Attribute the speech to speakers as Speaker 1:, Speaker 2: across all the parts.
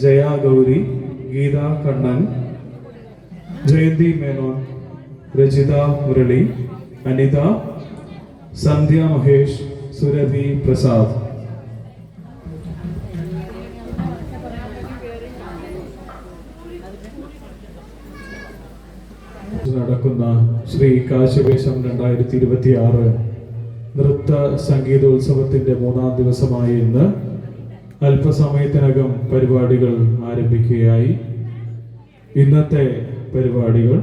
Speaker 1: ജയ ഗൗരി, ഗീത കണ്ണൻ, ജയന്തി മേനോൻ, രജിത മുരളി, അനിത, സന്ധ്യ മഹേഷ്, സുരഭി പ്രസാദ്. നടക്കുന്ന ശ്രീ കാശിവേശം 2026 നൃത്ത സംഗീതോത്സവത്തിന്റെ 3-ാം ദിവസമായ ഇന്ന് അല്പസമയത്തിനകം പരിപാടികൾ ആരംഭിക്കുകയായി. ഇന്നത്തെ പരിപാടികൾ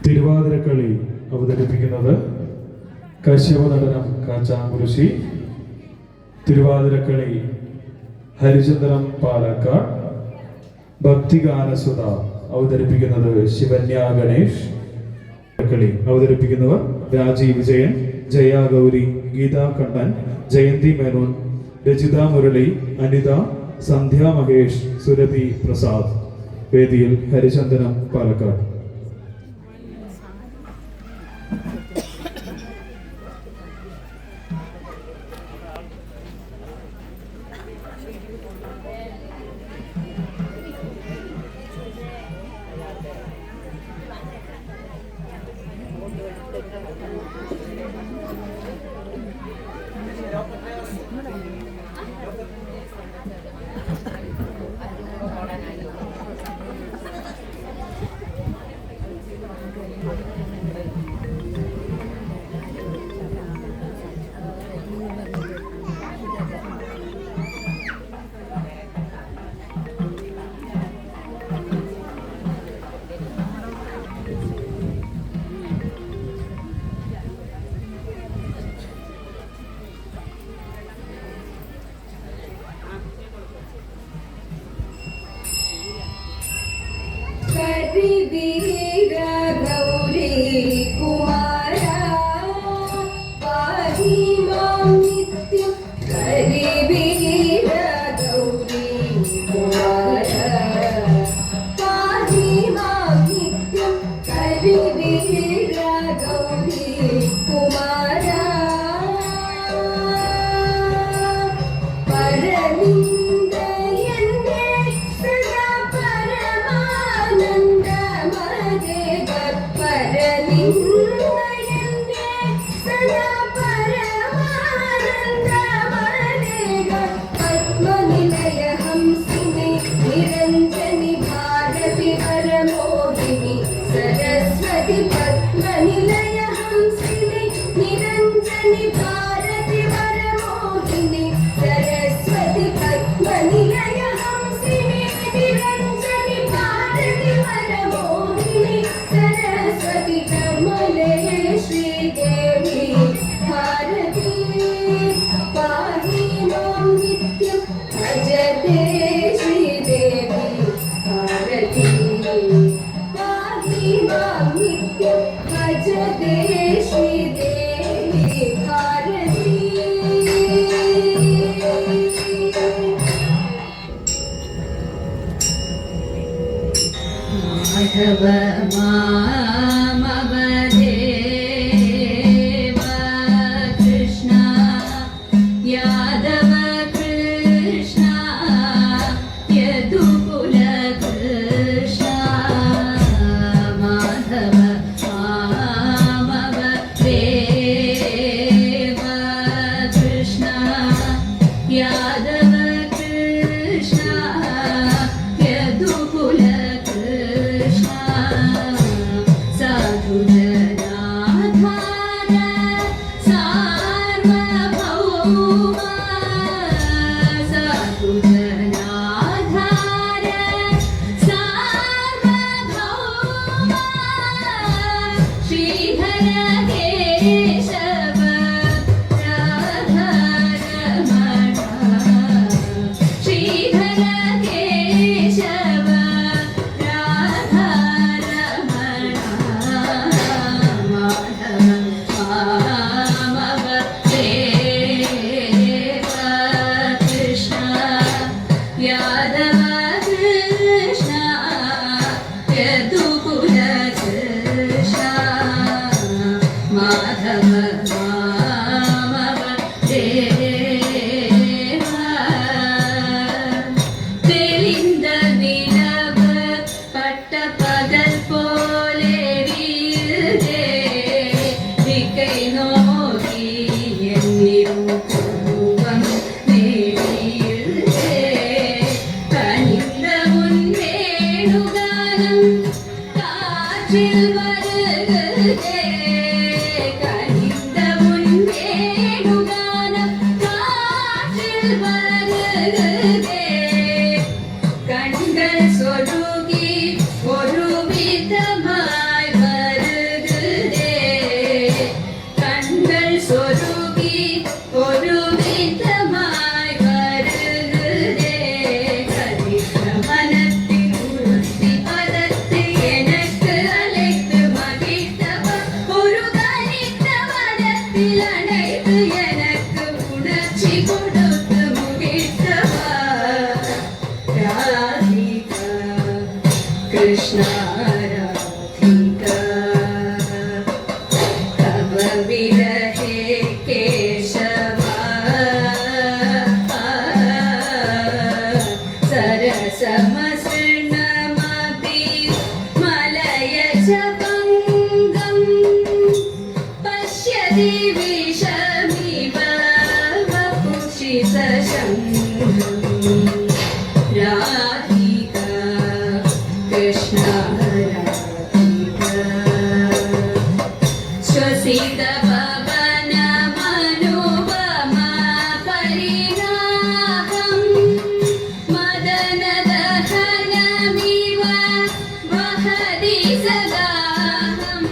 Speaker 1: തിരുവാതിരക്കളി അവതരിപ്പിക്കുന്നത് കശ്യപ നടനം കാച്ചാങ്കുരിശി, തിരുവാതിരക്കളി ഹരിചന്ദ്രൻ പാലക്കാട്, ഭക്തിഗാനസുധ അവതരിപ്പിക്കുന്നത് ശിവന്യ ഗണേഷ്, കളി അവതരിപ്പിക്കുന്നവർ രാജി വിജയൻ, ജയ ഗൗരി, ഗീത കണ്ണൻ, ജയന്തി മേനോൻ, രജിത മുരളി, അനിത, സന്ധ്യ മഹേഷ്, സുരഭി പ്രസാദ്. വേദിയിൽ ഹരിചന്ദനം പാലക്കാട്.
Speaker 2: कृष्ण राधिका तब विरहे केशवा सरसमसृणमपि मलयज भङ्गम् पश्यति विषमिव वपुषि सशङ्गम् राधिका कृष्ण राधिका श्वसित पवनमनुपमा परिणाहम् मदनदहनमिव वहति सदाहम्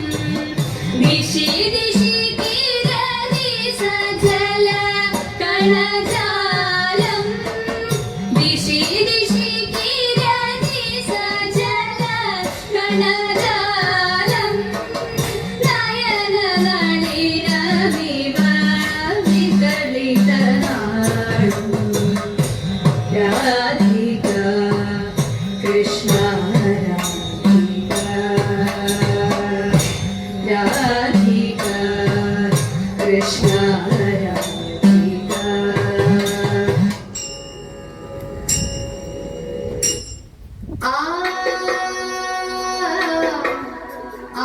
Speaker 2: दिशि दिशि किरति सजल कणजालम् दिशि दिशि किरति सजल कणजालम् नयननलिनमिव विकलितनाडम् राधिका कृष्ण राधिका कृष्ण राधिका आ आ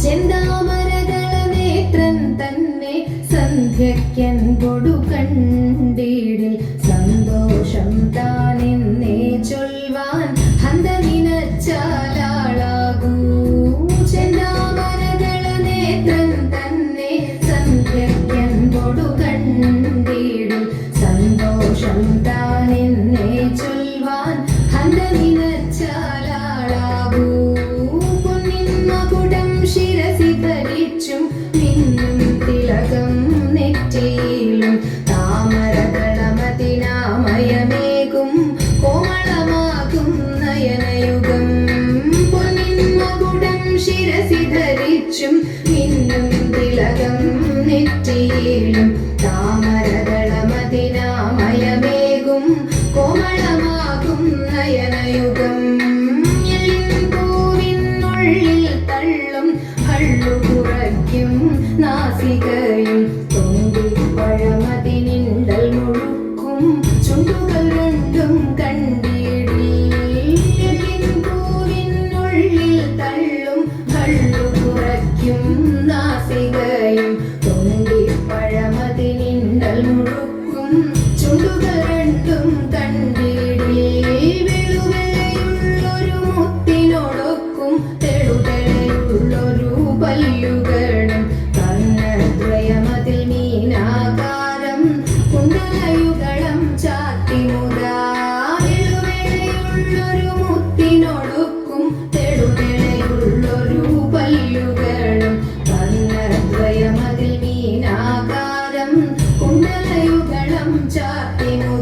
Speaker 2: ചെന്താമരകള നേത്രൻ തന്നെ സന്ധ്യയ്ക്കൻ കൊടുക്കണ്ടീടിൽ സന്തോഷം താനെന്നേ ചൊൽവാൻ ഹന്തമിനച്ചാലാളാകൂ ചെന്താമരകള നേത്രൻ തന്നെ സന്ധ്യയ്ക്കൻ കൊടുക്കണ്ടീടിൽ സന്തോഷം താനെന്നേ ചൊൽവാൻ ഹന്തമിനച്ചാലാളാകൂ പൊന്നിന്മകുടം ശിരസി ധരിച്ചും മിന്നും തിലകം നെറ്റിയിലും താമരകളമതിനാമയമേകും കോമളമാകും നയനയുഗം പൊന്നിന്മകുടം ശിരസി ധരിച്ചും മിന്നും തിലകം നെറ്റിയിലും താമരകളമതിനാമയമേകും കോമളമാകും നയനയുഗം പൂവിനുള്ളിൽ തള്ളും ഹള്ളു കുറയ്ക്കും നാസികയും തൊണ്ടിപ്പഴമതിനിണ്ടൽ മുഴുക്കും ചുണ്ടുകൾ രണ്ടും കണ്ടിടിൽ പൂവിനുള്ളിൽ തള്ളും ഹള്ളു കുറയ്ക്കും നാസികയും തൊണ്ടിപ്പഴമതിനിണ്ടൽ മുഴുക്കും ചുണ്ടുകൾ രണ്ടും കണ്ടിടിൽ വെളുവെള്ളയുള്ളൊരു മുത്തിനോടൊക്കും തെളുതെളയുള്ളൊരു പല്ലുകളും കണ്ണദ്വയമതിൽ മീനാകാരം കുണ്ടലയുഗളം ചാത്തിമുതാ വെളുവെള്ളയുള്ളൊരു മുത്തിനോടൊക്കും തെളുതെളയുള്ളൊരു പല്ലുകളും കണ്ണദ്വയമതിൽ മീനാകാരം കുണ്ടലയുഗളം ചാത്തിമുതാ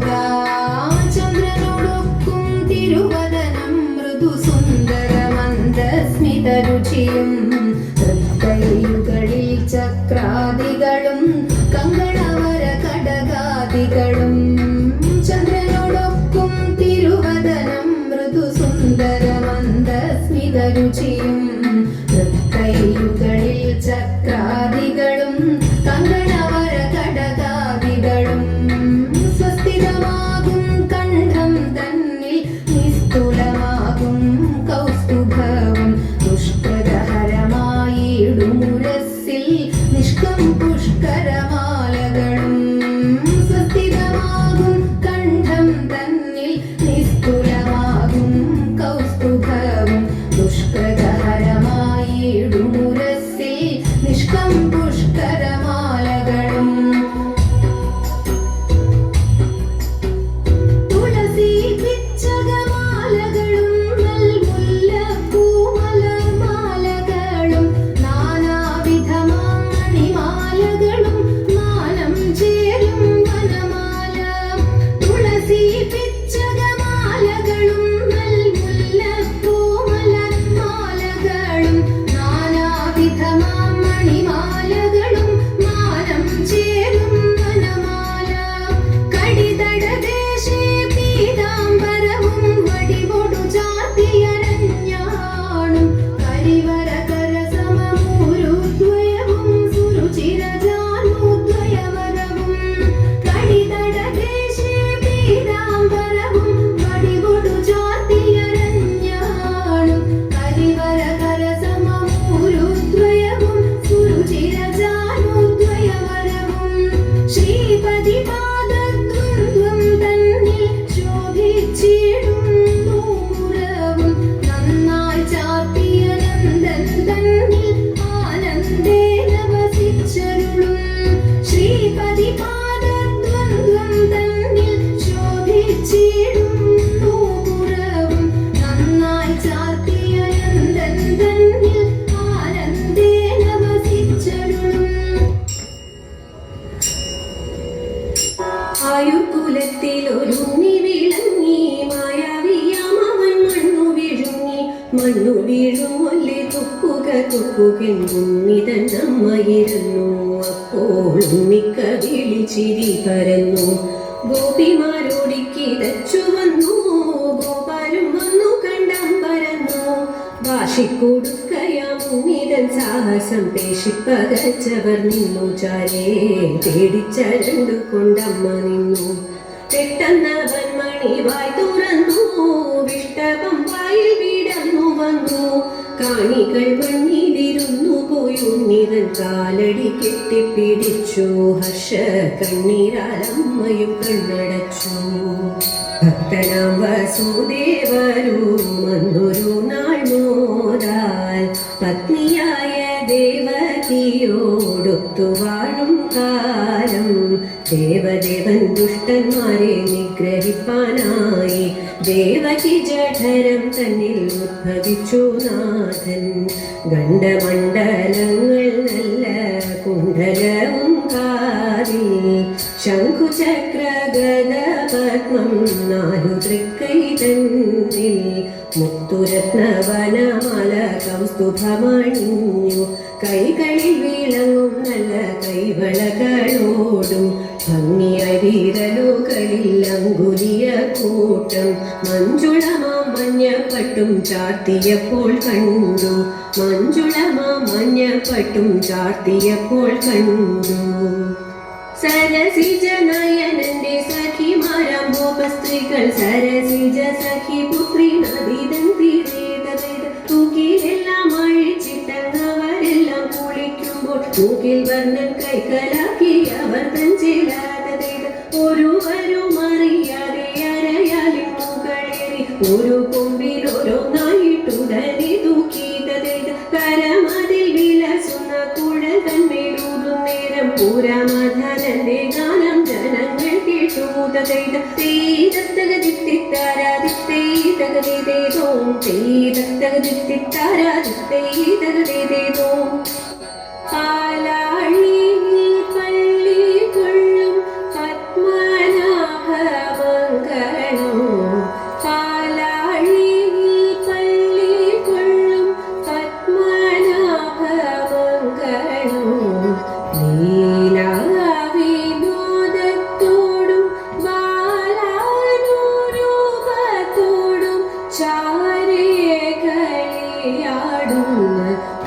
Speaker 3: ആയുർകുലത്തിലൊരുണ്ണി വിളങ്ങി മായാവിയാമവൻ മണ്ണു വീഴുമൊല്ലെ തുക്കുകെങ്കുണ്ണിതൻ അമ്മയിരുന്നു. അപ്പോൾ ഉണ്ണിക്ക വിളിച്ചിരി പരന്നു. ഗോപിമാരോടിക്കിതച്ചു വന്നു. ഗോപാലും വന്നു കണ്ടം പരന്നു. വാശിക്കൊടുക്കയാം ഉണ്ണിതൻ സാഹസം പേശിപ്പകച്ചവർ നിന്നു. ചാരേ പേടിച്ച രണ്ടു കൊണ്ടമ്മ നിന്നു. പെട്ടെന്നവൻ മണി വായി തുറന്നു. വിഷ്ടപം വായിൽ വിടന്നു വന്നു. കാണികൾ മണ്ണിലിരുന്നു പോയി. ഉണ്ണിതൻ കാലടി കെട്ടിപ്പിടിച്ചു. ഹർഷ കണ്ണീരാലമ്മയും കണ്ണടച്ചു. ഭക്തനാം വസുദേവരും വന്നൊരു നാൾ മോദാൽ പത്നിയായ ദേവകിയോടൊത്തു വാഴും കാലം ദേവദേവൻ ദുഷ്ടന്മാരെ നിഗ്രഹിപ്പാനായി ദേവകി ജഠരം തന്നിൽ ഉദ്ഭവിച്ചു നാഥൻ. ഗണ്ഡമണ്ഡലങ്ങൾ നല്ല കുണ്ഡലവും കാതിൽ ശംഖുചക്ര ഗദ പത്മം നാലു തൃക്കൈ തന്നിൽ മുത്തുരത്നവനമാല കൗസ്തുഭമണിഞ്ഞു. കൈകളിൽ വിളങ്ങും നല്ല കൈവളകളോടും ഭംഗിയായി വീരലുകളിൽ അങ്കുലിയ കൂട്ടം മഞ്ജുളമാം മഞ്ഞപ്പട്ടും ചാർത്തിയപ്പോൾ കണ്ടു. മഞ്ജുളമാം മഞ്ഞപ്പട്ടും ചാർത്തിയപ്പോൾ കണ്ടു. സരസിജ നയനന്റെ സഖിമാരാം ഗോപസ്ത്രീകൾ സരസിജ സഖി പുത്രി നദീതൻ തൂക്കിലെല്ലാം അഴിച്ചിട്ടവരെല്ലാം കുളിക്കുമ്പോൾ മൂക്കിൽ വർണ്ണൻ കൈക്കലാക്കി അവർ തൻ ചേരാതെ ഒരുവരും അറിയാതെ അരയാലിൻ മുകളേറി ഒരു കൊമ്പിൽ ഓരോന്നായിട്ടുടനെ തൂക്കിയത് കരമതിൽ വിലസുന്ന കുഴൽ തന്മേലൂതും നേരം പൂരമധനന്റെ ഗാനം ജനങ്ങൾ കേട്ടു. പാലാഴിയിൽ പള്ളി കൊള്ളും പത്മനാഭമംഗളം. പാലാഴിയിൽ പള്ളി കൊള്ളും പത്മനാഭമംഗളം. ലീലാവിനോദത്തോടും ബാലാനുരൂപത്തോടും ചാരേ കളിയാടുന്ന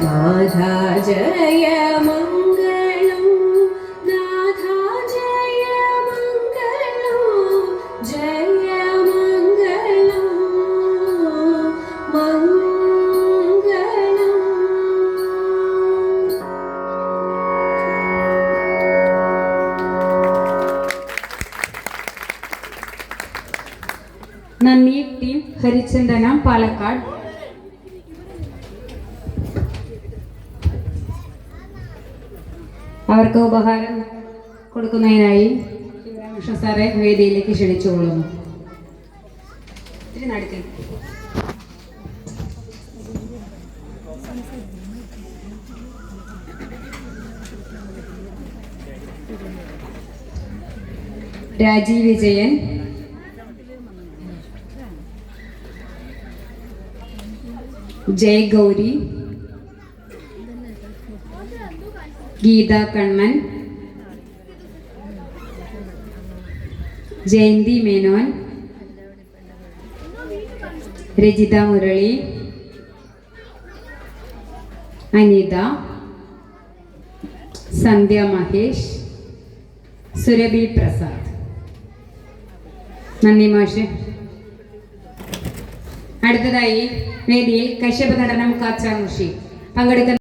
Speaker 3: നാഥാ ജയ മംഗളം. നാഥാ ജയ മംഗളം. ജയ മംഗളം മംഗളം.
Speaker 4: നന്ദി ടീം ഹരിചന്ദനം പാലക്കാട്. അവർക്ക് ഉപഹാരം കൊടുക്കുന്നതിനായി ശിവരാമകൃഷ്ണ സാറെ വേദിയിലേക്ക് ക്ഷണിച്ചുകൊള്ളുന്നു. രാജീവ് വിജയൻ, ജയഗൗരി, ഗീത കണ്ണൻ, ജയന്തി മേനോൻ, രജിത മുരളി, അനിത, സന്ധ്യ മഹേഷ്, സുരഭി പ്രസാദ്. നന്ദി മാഷ്. അടുത്തതായി വേദിയിൽ കശ്യപ നടനം കാച്ചാമുഷി പങ്കെടുക്കുന്ന